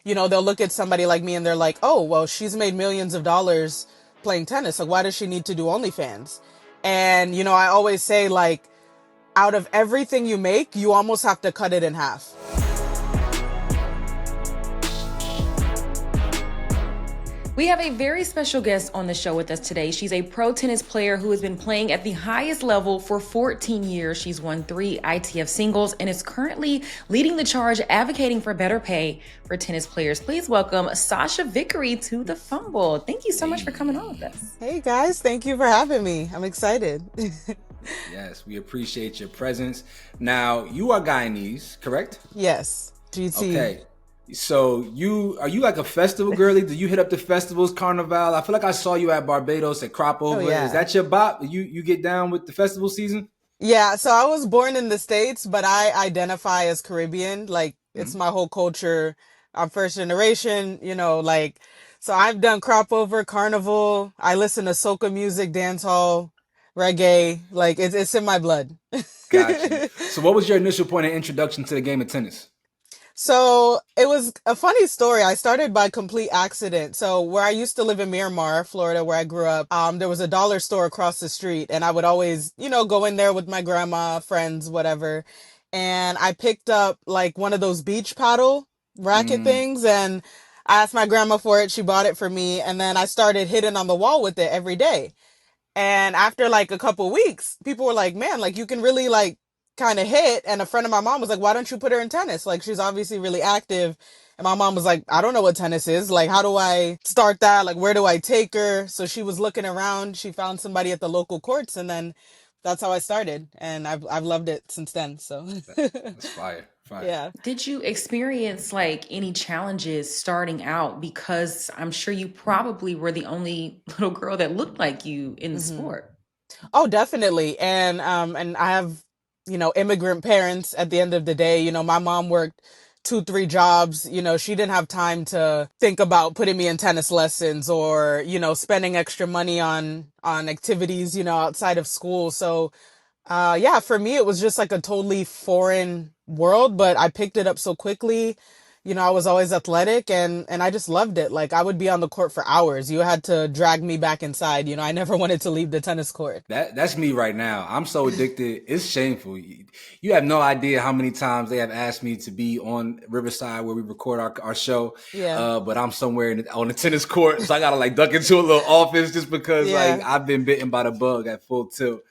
they'll look at somebody like me and they're like, oh, well, she's made millions of dollars playing tennis. Like, why does she need to do OnlyFans? And, I always say, like, out of everything you make, you almost have to cut it in half. We have a very special guest on the show with us today. She's a pro tennis player who has been playing at the highest level for 14 years. She's won 3 ITF singles and is currently leading the charge advocating for better pay for tennis players. Please welcome Sachia Vickery to the Fumble. Thank you so much for coming on with us. Hey guys, thank you for having me. I'm excited. Yes, we appreciate your presence. Now, you are Guyanese, correct? Yes, GT. Okay. So are you like a festival girly? Do you hit up the festivals, Carnival? I feel like I saw you at Barbados at Crop Over. Oh, yeah. Is that your bop? You get down with the festival season? Yeah, so I was born in the States, but I identify as Caribbean. Like, it's my whole culture. I'm first generation, so I've done Crop Over, Carnival. I listen to soca music, dancehall, reggae. Like, it's in my blood. Gotcha. So what was your initial point of introduction to the game of tennis? So it was a funny story. I started by complete accident. So where I used to live in Miramar, Florida, where I grew up, there was a dollar store across the street, and I would always, go in there with my grandma, friends, whatever. And I picked up like one of those beach paddle racket things, and I asked my grandma for it. She bought it for me, and then I started hitting on the wall with it every day. And after like a couple weeks, people were like, man, like you can really like kind of hit. And a friend of my mom was like, why don't you put her in tennis? Like, she's obviously really active. And my mom was like, I don't know what tennis is. Like, how do I start that? Like, where do I take her? So she was looking around. She found somebody at the local courts, and then that's how I started. And I've loved it since then. So That's fire. Fire. yeah. Did you experience like any challenges starting out? Because I'm sure you probably were the only little girl that looked like you in the sport. Oh, definitely. And I have, immigrant parents at the end of the day. My mom worked 2, 3 jobs. She didn't have time to think about putting me in tennis lessons or, spending extra money on activities, outside of school. So, yeah, for me, it was just like a totally foreign world, but I picked it up so quickly. I was always athletic and I just loved it. Like, I would be on the court for hours. You had to drag me back inside. I never wanted to leave the tennis court. That's me right now. I'm so addicted. It's shameful. You have no idea how many times they have asked me to be on Riverside where we record our show. Yeah. But I'm somewhere on the tennis court. So I got to like duck into a little office just because Yeah. like I've been bitten by the bug at full tilt.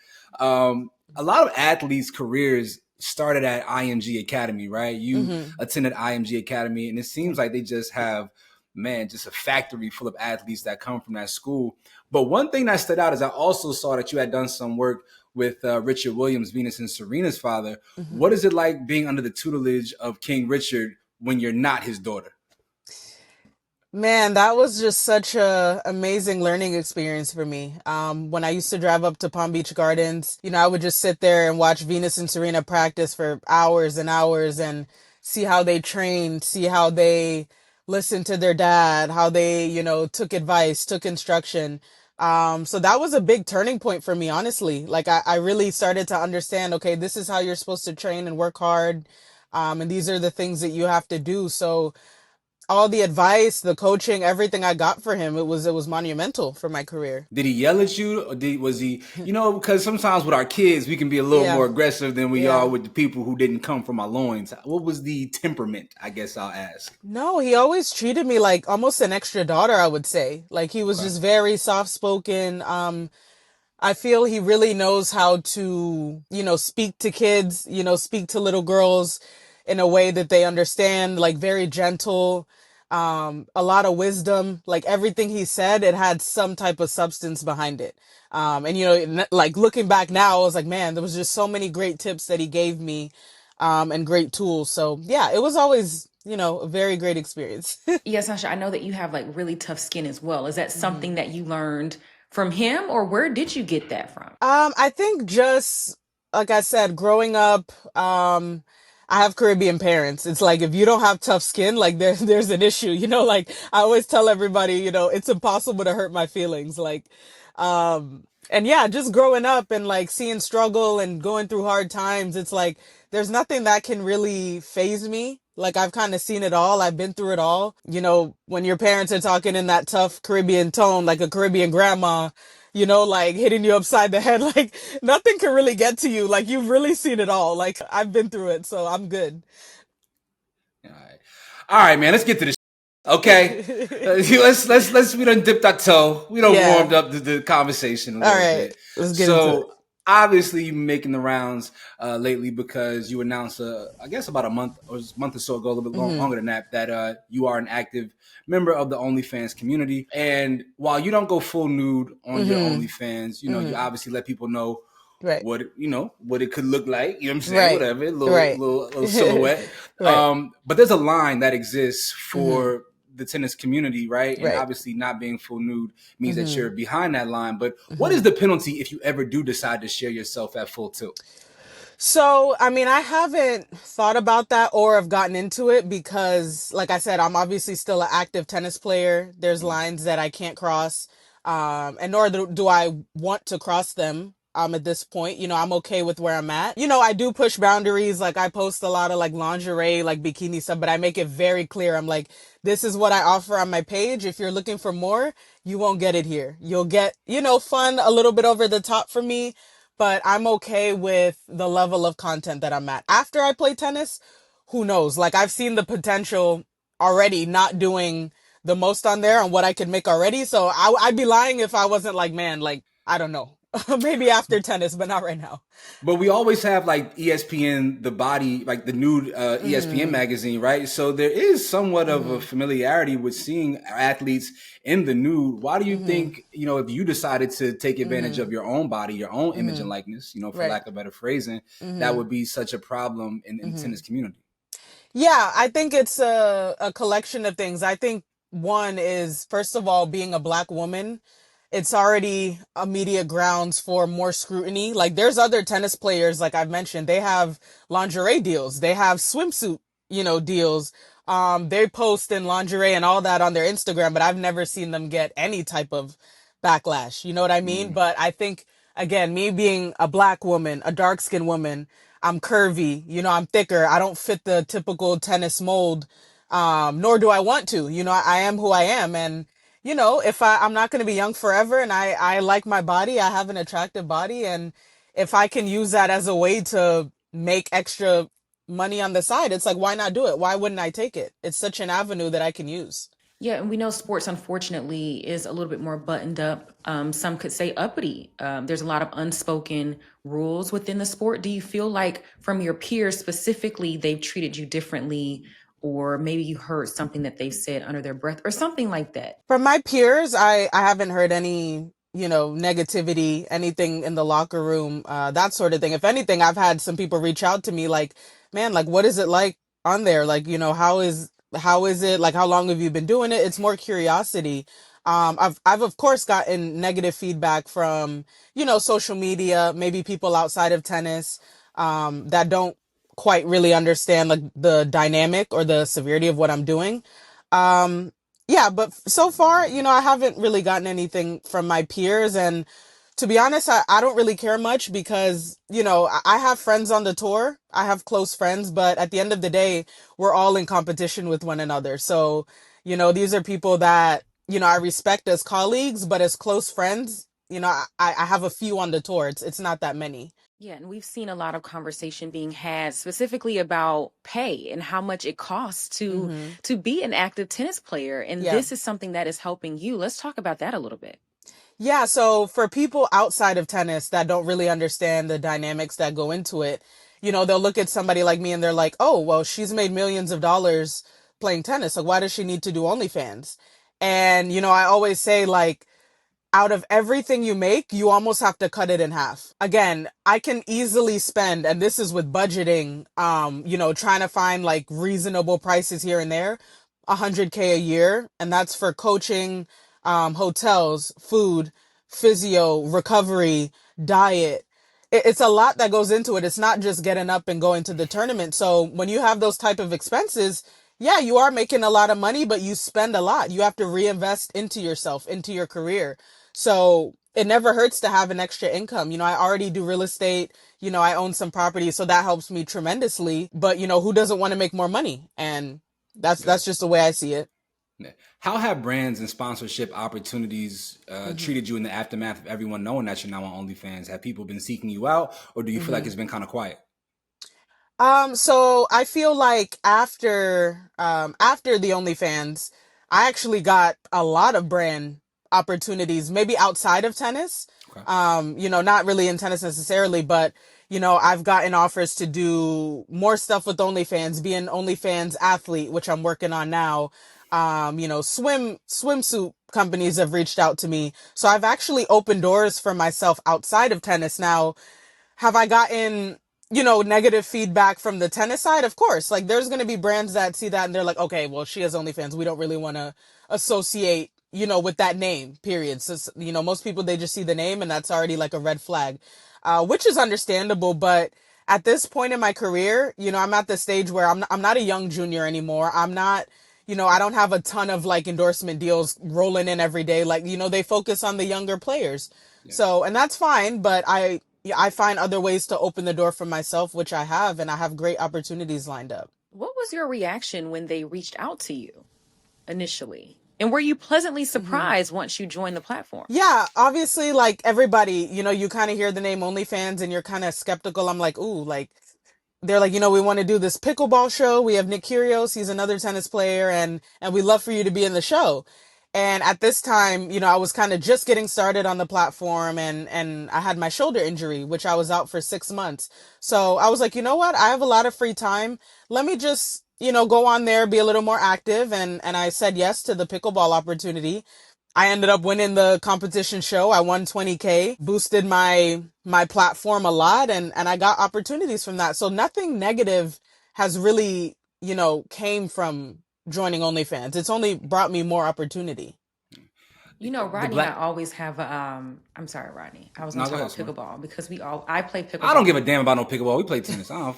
A lot of athletes' careers started at IMG Academy, right? You attended IMG Academy, and it seems like they just have, just a factory full of athletes that come from that school. But one thing that stood out is I also saw that you had done some work with Richard Williams, Venus and Serena's father. What is it like being under the tutelage of King Richard when you're not his daughter? Man, that was just such a amazing learning experience for me. When I used to drive up to Palm Beach Gardens, I would just sit there and watch Venus and Serena practice for hours and hours and see how they trained, see how they listened to their dad, how they, took advice, took instruction. So that was a big turning point for me, honestly. Like I really started to understand, okay, this is how you're supposed to train and work hard. And these are the things that you have to do. So all the advice, the coaching, everything I got for him, it was monumental for my career. Did he yell at you, or was he, because sometimes with our kids, we can be a little more aggressive than we are with the people who didn't come from our loins. What was the temperament, I guess I'll ask? No, he always treated me like almost an extra daughter, I would say. Like he was just very soft-spoken. I feel he really knows how to, speak to kids, speak to little girls in a way that they understand, like very gentle, a lot of wisdom. Like everything he said, it had some type of substance behind it. And like looking back now, I was like, man, there was just so many great tips that he gave me, and great tools. So yeah, it was always, a very great experience. Yes, Sasha, I know that you have like really tough skin as well. Is that something that you learned from him, or where did you get that from? I think just like I said, growing up, I have Caribbean parents. It's like if you don't have tough skin, like there's an issue. Like I always tell everybody, it's impossible to hurt my feelings. Like, and yeah, just growing up and like seeing struggle and going through hard times, it's like there's nothing that can really faze me. Like I've kind of seen it all. I've been through it all. When your parents are talking in that tough Caribbean tone, like a Caribbean grandma, like hitting you upside the head, like nothing can really get to you. Like you've really seen it all. Like I've been through it, so I'm good. All right, man. Let's get to this. Okay, let's we done dipped our toe. We done Yeah. warmed up the conversation a All little right. bit. Let's get into it. So obviously you making the rounds lately because you announced, I guess about a month or so ago, a little bit longer than that, that you are an active member of the OnlyFans community. And while you don't go full nude on your OnlyFans, you obviously let people know Right. what it could look like. You know what I'm saying? Right. Whatever, Right. little silhouette. Right. But there's a line that exists for the tennis community, right? And Right. obviously not being full nude means that you're behind that line. But what is the penalty if you ever do decide to share yourself at full tilt? So, I mean, I haven't thought about that or have gotten into it because, like I said, I'm obviously still an active tennis player. There's lines that I can't cross, and nor do I want to cross them. At this point, I'm okay with where I'm at. I do push boundaries. Like I post a lot of like lingerie, like bikini stuff, but I make it very clear. I'm like, this is what I offer on my page. If you're looking for more, you won't get it here. You'll get, fun, a little bit over the top for me, but I'm okay with the level of content that I'm at. After I play tennis, who knows? Like I've seen the potential already not doing the most on there and what I could make already. So I'd be lying if I wasn't like, man, like, I don't know. Maybe after tennis, but not right now. But we always have like ESPN, the body, like the nude ESPN magazine, right? So there is somewhat of a familiarity with seeing athletes in the nude. Why do you think, if you decided to take advantage of your own body, your own image and likeness, for Right. lack of better phrasing, that would be such a problem in the tennis community? Yeah, I think it's a collection of things. I think one is, first of all, being a Black woman, it's already immediate grounds for more scrutiny. Like there's other tennis players, like I've mentioned, they have lingerie deals, they have swimsuit, deals. They post in lingerie and all that on their Instagram, but I've never seen them get any type of backlash. You know what I mean? But I think, again, me being a Black woman, a dark skinned woman, I'm curvy, I'm thicker. I don't fit the typical tennis mold. Nor do I want to, I am who I am. And, if I'm not going to be young forever and I like my body, I have an attractive body. And if I can use that as a way to make extra money on the side, it's like, why not do it? Why wouldn't I take it? It's such an avenue that I can use. Yeah, and we know sports, unfortunately, is a little bit more buttoned up. Some could say uppity. There's a lot of unspoken rules within the sport. Do you feel like from your peers specifically, they've treated you differently, or maybe you heard something that they've said under their breath or something like that? From my peers, I haven't heard any, negativity, anything in the locker room, that sort of thing. If anything, I've had some people reach out to me like, man, like, what is it like on there? Like, how is it? Like, how long have you been doing it? It's more curiosity. I've of course gotten negative feedback from, social media, maybe people outside of tennis, that don't quite really understand like the dynamic or the severity of what I'm doing. Um, yeah, but so far, I haven't really gotten anything from my peers. And to be honest, I don't really care much because, I have friends on the tour. I have close friends, but at the end of the day, we're all in competition with one another. So, these are people that, I respect as colleagues, but as close friends, I have a few on the tour. It's not that many. Yeah, and we've seen a lot of conversation being had specifically about pay and how much it costs to be an active tennis player. And Yeah. this is something that is helping you. Let's talk about that a little bit. Yeah, so for people outside of tennis that don't really understand the dynamics that go into it, they'll look at somebody like me and they're like, oh, well, she's made millions of dollars playing tennis. Like, why does she need to do OnlyFans? And, I always say, like, out of everything you make, you almost have to cut it in half. Again, I can easily spend, and this is with budgeting, trying to find like reasonable prices here and there, 100K a year. And that's for coaching, hotels, food, physio, recovery, diet. It's a lot that goes into it. It's not just getting up and going to the tournament. So when you have those type of expenses, yeah, you are making a lot of money, but you spend a lot. You have to reinvest into yourself, into your career. So it never hurts to have an extra income. I already do real estate. I own some property, so that helps me tremendously. But, who doesn't want to make more money? And Yeah. that's just the way I see it. Yeah. How have brands and sponsorship opportunities Hmm. treated you in the aftermath of everyone knowing that you're now on OnlyFans? Have people been seeking you out, or do you feel like Hmm. it's been kind of quiet? So I feel like after the OnlyFans, I actually got a lot of brand opportunities, maybe outside of tennis. Okay. Not really in tennis necessarily, but I've gotten offers to do more stuff with OnlyFans, be an OnlyFans athlete, which I'm working on now. Swimsuit companies have reached out to me. So I've actually opened doors for myself outside of tennis now. Have I gotten, negative feedback from the tennis side? Of course. Like, there's going to be brands that see that and they're like, okay, well, she has OnlyFans. We don't really want to associate, with that name, period. So, most people, they just see the name and that's already like a red flag, which is understandable. But at this point in my career, I'm at the stage where I'm not a young junior anymore. I'm not, I don't have a ton of like endorsement deals rolling in every day. Like, they focus on the younger players. Yeah. So, and that's fine, but I find other ways to open the door for myself, which I have, and I have great opportunities lined up. What was your reaction when they reached out to you initially? And were you pleasantly Hmm. surprised once you joined the platform? Yeah, obviously, like everybody, you kind of hear the name OnlyFans and you're kind of skeptical. I'm like, ooh, like, they're like, we want to do this pickleball show. We have Nick Kyrgios. He's another tennis player, and we love for you to be in the show. And at this time, I was kind of just getting started on the platform, and I had my shoulder injury, which I was out for 6 months. So I was like, you know what? I have a lot of free time. Let me just, go on there, be a little more active. And I said yes to the pickleball opportunity. I ended up winning the competition show. I won 20K, boosted my platform a lot, and I got opportunities from that. So nothing negative has really, came from joining OnlyFans. It's only brought me more opportunity. The Rodney and I black. always have a I'm sorry, Rodney. I was gonna No, go talk ahead, about Smart. pickleball because I play I don't give a pickleball. damn about no pickleball. We play tennis. I don't.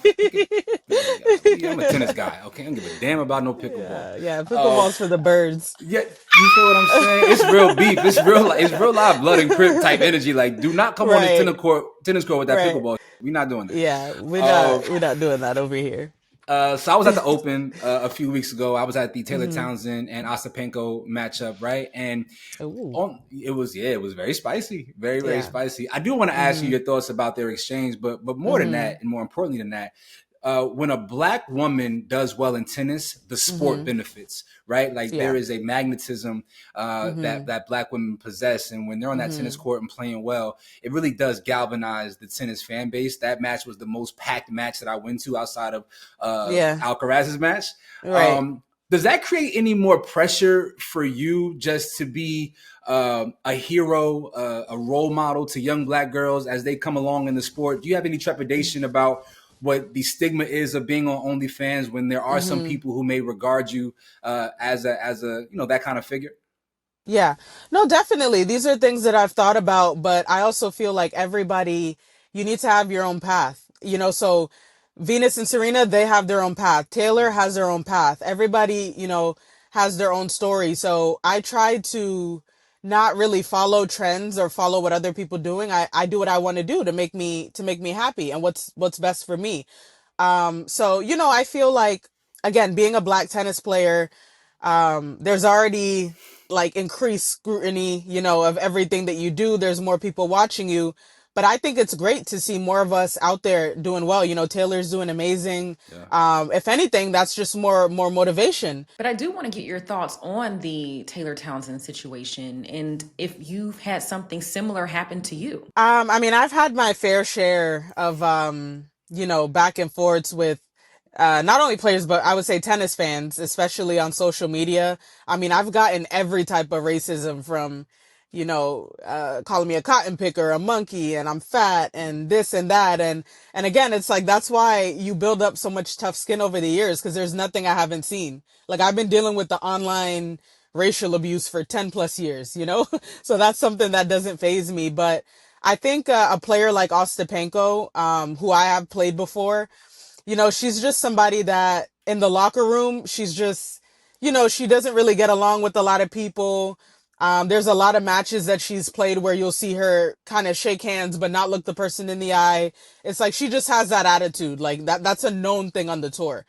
I'm a tennis guy. Okay, I don't give a damn about no pickleball. Yeah, Um, pickleball's for the birds. yeah, you feel what I'm saying? It's real beef. It's real. It's real live blood and crip type energy. Like, do not come on this Right, tennis court with that right. pickleball. We're not doing that. Yeah, we're Um, not doing that over here. so I was at the Open a few weeks ago. I was at the Taylor Hmm. Townsend and Ostapenko matchup, right? And Ooh. it was very spicy, very very Yeah. spicy. I do want to ask you Hmm. your thoughts about their exchange, but more than Hmm. that, and more importantly than that, when a black woman does well in tennis, the sport Hmm. benefits, right? Like there Yeah. is a magnetism Hmm. that black women possess, and when they're on that tennis Hmm. court and playing well, it really does galvanize the tennis fan base. That match was the most packed match that I went to outside of Yeah. Alcaraz's match. Right. Does that create any more pressure for you just to be a hero, a role model to young black girls as they come along in the sport? Do you have any trepidation about what the stigma is of being on OnlyFans when there are some Hmm. people who may regard you as a that kind of figure? Yeah. No, definitely. These are things that I've thought about, but I also feel like everybody, you need to have your own path. So Venus and Serena, they have their own path. Taylor has their own path. Everybody, has their own story. So I try to not really follow trends or follow what other people doing. I do what I want to do to make me happy and what's best for me. So, I feel like, again, being a black tennis player, there's already like increased scrutiny, of everything that you do. There's more people watching you. But I think it's great to see more of us out there doing well. Taylor's doing amazing. Yeah. If anything, that's just more motivation. But I do want to get your thoughts on the Taylor Townsend situation and if you've had something similar happen to you. I mean, I've had my fair share of, back and forths with, not only players, but I would say tennis fans, especially on social media. I mean, I've gotten every type of racism from, calling me a cotton picker, a monkey, and I'm fat, and this and that. And again, it's like, that's why you build up so much tough skin over the years, because there's nothing I haven't seen. Like, I've been dealing with the online racial abuse for 10 plus years, So that's something that doesn't faze me. But I think a player like Ostapenko, who I have played before, she's just somebody that in the locker room, she's just, she doesn't really get along with a lot of people. There's a lot of matches that she's played where you'll see her kind of shake hands but not look the person in the eye. It's like she just has that attitude. Like that's a known thing on the tour.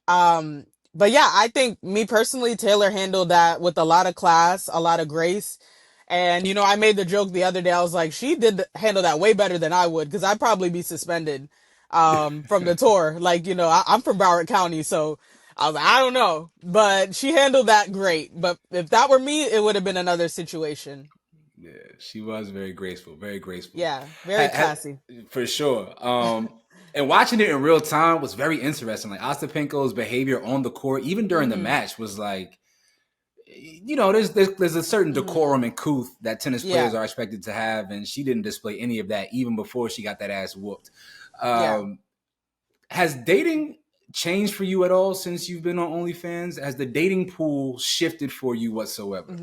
Um, but yeah, I think me personally, Taylor handled that with a lot of class, a lot of grace. And, I made the joke the other day. I was like, she did handle that way better than I would, because I'd probably be suspended, from the tour. Like, I'm from Broward County, so I was like, I don't know. But she handled that great. But if that were me, it would have been another situation. Yeah, she was very graceful, very graceful. Yeah, very classy. For sure. And watching it in real time was very interesting. Like Ostapenko's behavior on the court, even during the match, was like, there's a certain decorum and couth that tennis players Yeah. are expected to have, and she didn't display any of that even before she got that ass whooped. Yeah. Has dating changed for you at all since you've been on OnlyFans? Has the dating pool shifted for you whatsoever?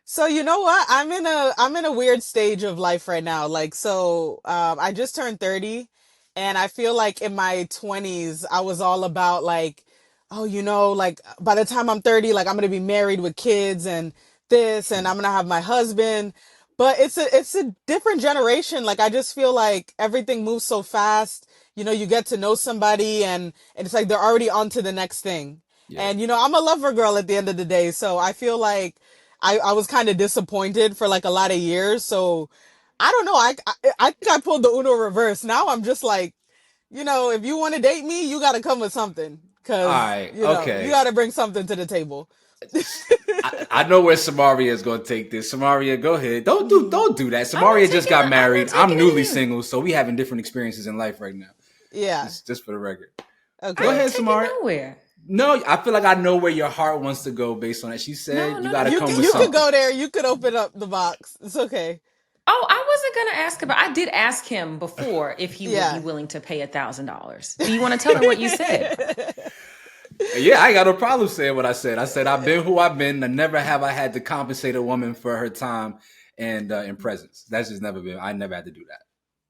So you know what? I'm in a weird stage of life right now. Like, so I just turned 30, and I feel like in my 20s I was all about like, oh, like by the time I'm 30, like I'm gonna be married with kids and this, and I'm gonna have my husband. But it's a different generation. Like, I just feel like everything moves so fast. You get to know somebody, and it's like they're already on to the next thing. Yeah. And I'm a lover girl at the end of the day, so I feel like I was kind of disappointed for like a lot of years. So I don't know. I think I pulled the Uno reverse. Now I'm just like, if you want to date me, you got to come with something, All because right. you Okay. got to bring something to the table. I know where Samaria is going to take this. Samaria, go ahead. Don't do that. Samaria just got married. I'm newly single, so we having different experiences in life right now. Yeah. Just for the record. Okay. Go ahead, Samaria. Nowhere. No, I feel like I know where your heart wants to go based on it. She said you got to come with You something. could go there. You could open up the box. It's okay. Oh, I wasn't gonna ask about. I did ask him before if he would be Yeah. willing to pay $1,000. Do you want to tell her what you said? Yeah, I ain't got no problem saying what I said. I said I've been who I've been, and never have I had to compensate a woman for her time and in presence. That's just never been. I never had to do that.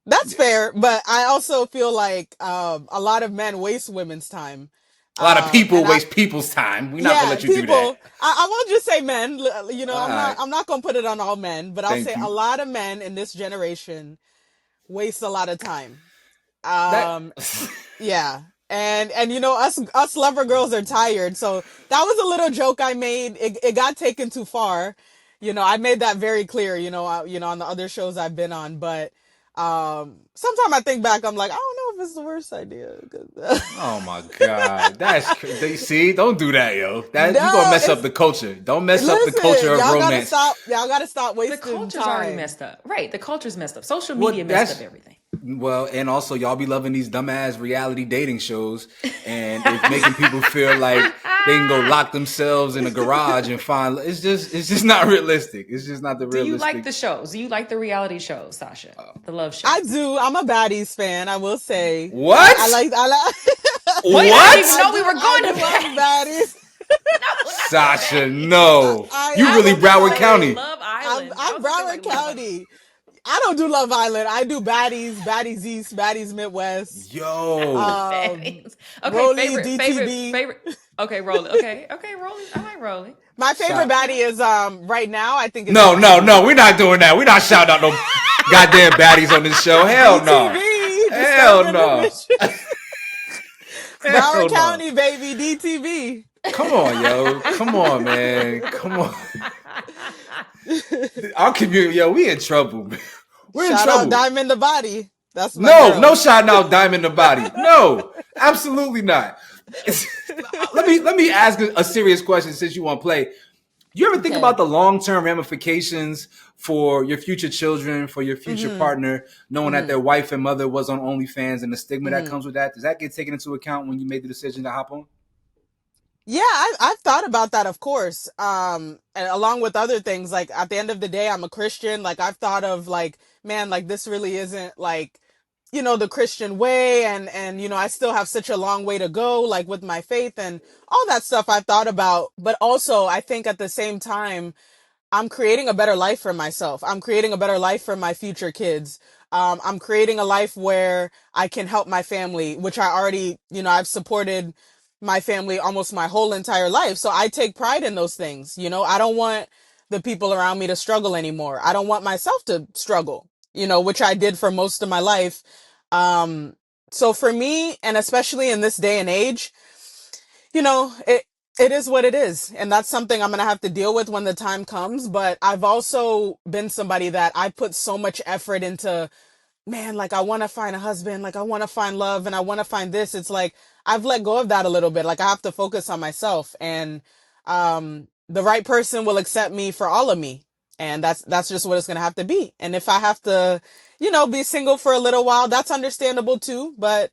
That's fair, but I also feel like a lot of men waste women's time. A lot of people And waste people's time. We're not gonna yeah, let you do that. people. I won't just say men. All right. I'm not gonna put it on all men, but I'll Thank say you. a lot of men in this generation waste a lot of time. That Yeah. And us lover girls are tired. So that was a little joke I made. It got taken too far. I made that very clear, on the other shows I've been on, but sometimes I think back, I'm like, I don't know if it's the worst idea. Oh my God, see, don't do that, yo. That you gonna No, mess up the culture. Don't mess up the culture listen, of y'all gotta romance. stop. Y'all gotta stop The wasting culture's time. already messed up. Right. The culture's messed up. Social Well, media messed up everything. Well, and also y'all be loving these dumbass reality dating shows, and it's making people feel like they can go lock themselves in a garage and find. It's just not realistic. It's just not the Do realistic. you like the shows? Do you like the reality shows, Sasha? The love shows? I do. I'm a baddies fan, I will say. What? I like Wait, I didn't even know we were going to I do love baddies. Sasha, no. You I really will Broward say, County. Love Island. I'm Broward County. I don't do Love Island. I do baddies East, baddies Midwest. Yo. Okay, Rolly, favorite, DTV. favorite. Okay, Rolly. Okay, Rolly. I like Rolly. My favorite baddie is right now, I think, is No, we're not doing that. We're not shouting out no goddamn baddies on this show. Hell no. DTV. Hell no. Broward County, baby, DTV. Come on, yo. Come on, man. Come on. Our community, yo, we in trouble. We're in Shout trouble. out Diamond the Body. That's my No, girl. no shouting out Diamond the Body. No, absolutely not. Let me ask a serious question since you want to play. You ever think about the long-term ramifications for your future children, for your future partner, knowing that their wife and mother was on OnlyFans and the stigma that comes with that? Does that get taken into account when you made the decision to hop on? Yeah, I've thought about that, of course. And along with other things, like at the end of the day, I'm a Christian. Like, I've thought of like, man, like this really isn't like, the Christian way. And, I still have such a long way to go, like with my faith and all that stuff I've thought about. But also I think at the same time, I'm creating a better life for myself. I'm creating a better life for my future kids. I'm creating a life where I can help my family, which I already, I've supported my family almost my whole entire life. So I take pride in those things. I don't want the people around me to struggle anymore. I don't want myself to struggle, which I did for most of my life. Um, so for me, and especially in this day and age, it is what it is. And that's something I'm going to have to deal with when the time comes. But I've also been somebody that I put so much effort into, man, like I want to find a husband, like I want to find love and I want to find this. It's like I've let go of that a little bit. Like I have to focus on myself, and the right person will accept me for all of me. And that's just what it's going to have to be. And if I have to, be single for a little while, that's understandable too. But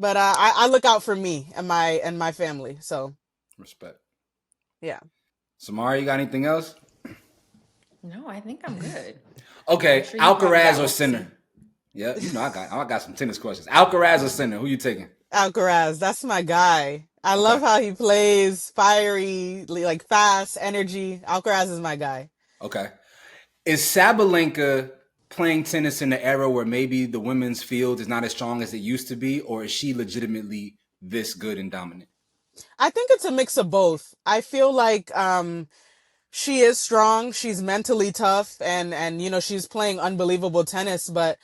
I look out for me and my family. So Respect. yeah. Samara, you got anything else? No, I think I'm good. I'm Okay, sure you probably Alcaraz got or one too. Sinner? Yeah, I got some tennis questions. Alcaraz or Sinner? Who you taking? Alcaraz, that's my guy. I Okay. love how he plays, fiery, like fast energy. Alcaraz is my guy. Okay. Is Sabalenka playing tennis in the era where maybe the women's field is not as strong as it used to be, or is she legitimately this good and dominant? I think it's a mix of both. I feel like she is strong, she's mentally tough, and she's playing unbelievable tennis, but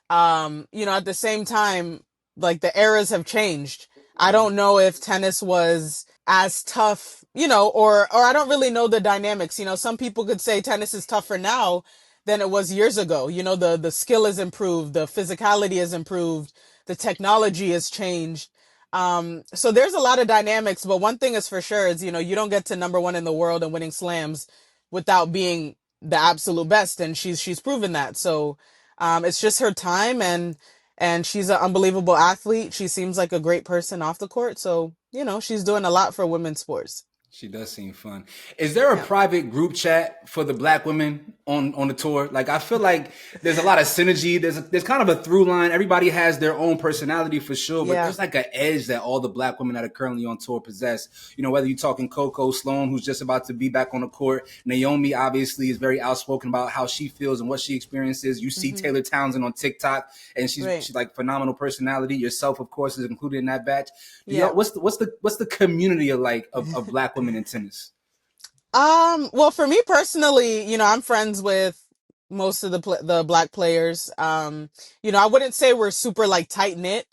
at the same time, like the eras have changed. I don't know if tennis was as tough, or I don't really know the dynamics. Some people could say tennis is tougher now than it was years ago. The skill has improved, the physicality has improved, the technology has changed. So there's a lot of dynamics, but one thing is for sure is, you don't get to number one in the world and winning slams without being the absolute best. And she's proven that. So, it's just her time, and she's an unbelievable athlete. She seems like a great person off the court. So, she's doing a lot for women's sports. She does seem fun. Is there a Yeah. private group chat for the black women on the tour? Like I feel like there's a lot of synergy. There's kind of a through line. Everybody has their own personality for sure, but Yeah. there's like an edge that all the black women that are currently on tour possess. Whether you're talking Coco Sloan, who's just about to be back on the court. Naomi obviously is very outspoken about how she feels and what she experiences. You see Taylor Townsend on TikTok, and she's like phenomenal personality. Yourself, of course, is included in that batch. Yeah. What's the community of black women in tennis? Well, for me personally, I'm friends with most of the black players. I wouldn't say we're super like tight knit,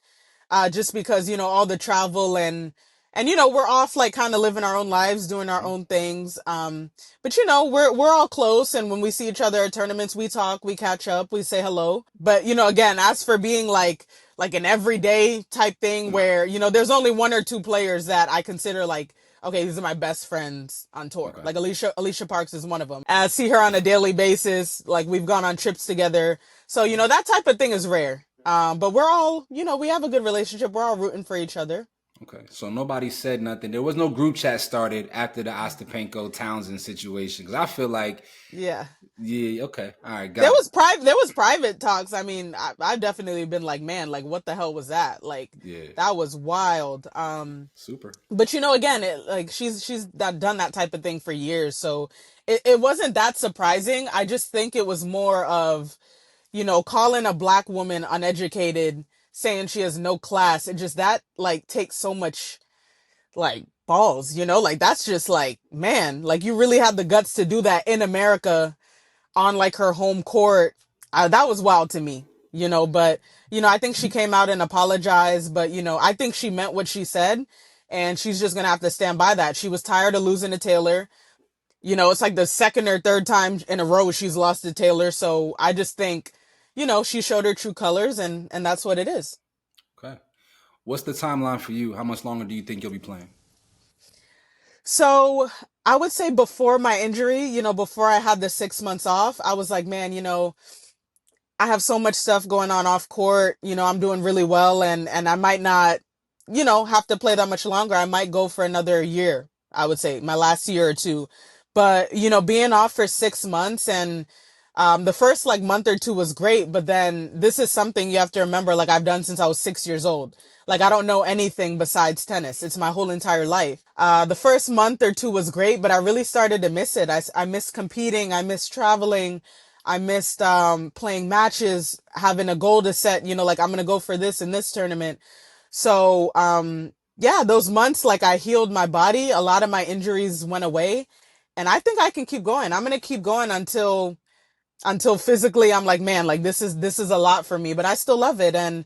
just because, all the travel and, we're off like kind of living our own lives, doing our own things. But we're all close. And when we see each other at tournaments, we talk, we catch up, we say hello. But, again, as for being like an everyday type thing where, there's only one or two players that I consider like, okay, these are my best friends on tour. Okay. Like Alicia Parks is one of them. I see her on a daily basis. Like we've gone on trips together. So, that type of thing is rare. But we're all, we have a good relationship. We're all rooting for each other. Okay, so nobody said nothing. There was no group chat started after the Ostapenko Townsend situation because I feel like, Yeah, okay, all right, there got it. was private talks. I mean, I've definitely been like, man, like what the hell was that? Like Yeah, that was wild. super. But again, like she's done that type of thing for years, so it wasn't that surprising. I just think it was more of, calling a black woman uneducated, saying she has no class. It just that like takes so much like balls, like that's just like, man, like you really have the guts to do that in America on like her home court. That was wild to me, but I think she came out and apologized, but I think she meant what she said, and she's just gonna have to stand by that. She was tired of losing to Taylor. It's like the second or third time in a row she's lost to Taylor. So I just think, she showed her true colors, and that's what it is. Okay, what's the timeline for you? How much longer do you think you'll be playing? So I would say before my injury, before I had the 6 months off, I was like, man, I have so much stuff going on off court. I'm doing really well, and I might not, have to play that much longer. I might go for another year. I would say my last year or two, but being off for 6 months, and the first like month or two was great, but then this is something you have to remember, like I've done since I was 6 years old. Like I don't know anything besides tennis. It's my whole entire life. The first month or two was great, but I really started to miss it. I missed competing. I missed traveling. I missed playing matches, having a goal to set, like I'm going to go for this in this tournament. So, yeah, those months, like I healed my body. A lot of my injuries went away. And I think I can keep going. I'm going to keep going until physically I'm like, man, like this is a lot for me, but I still love it. And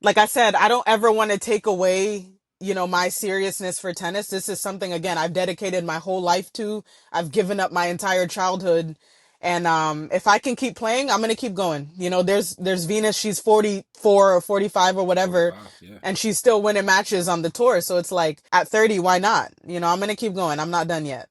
like I said, I don't ever want to take away, my seriousness for tennis. This is something, again, I've dedicated my whole life to. I've given up my entire childhood. And if I can keep playing, I'm going to keep going. There's Venus, she's 44 or 45 or whatever, 45, yeah. and she's still winning matches on the tour. So it's like, at 30, why not? I'm going to keep going. I'm not done yet.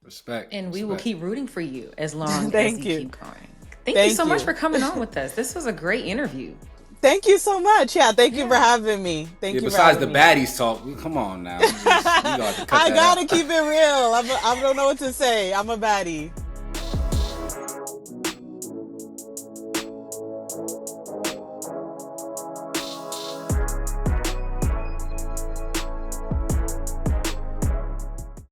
Respect. And we will keep rooting for you as long Thank as you. you keep going. Thank you so much for coming on with us. This was a great interview. Thank you so much. Yeah, thank you for having me. Thank you. Besides the baddies talk, come on now. I gotta keep it real. I don't know what to say. I'm a baddie.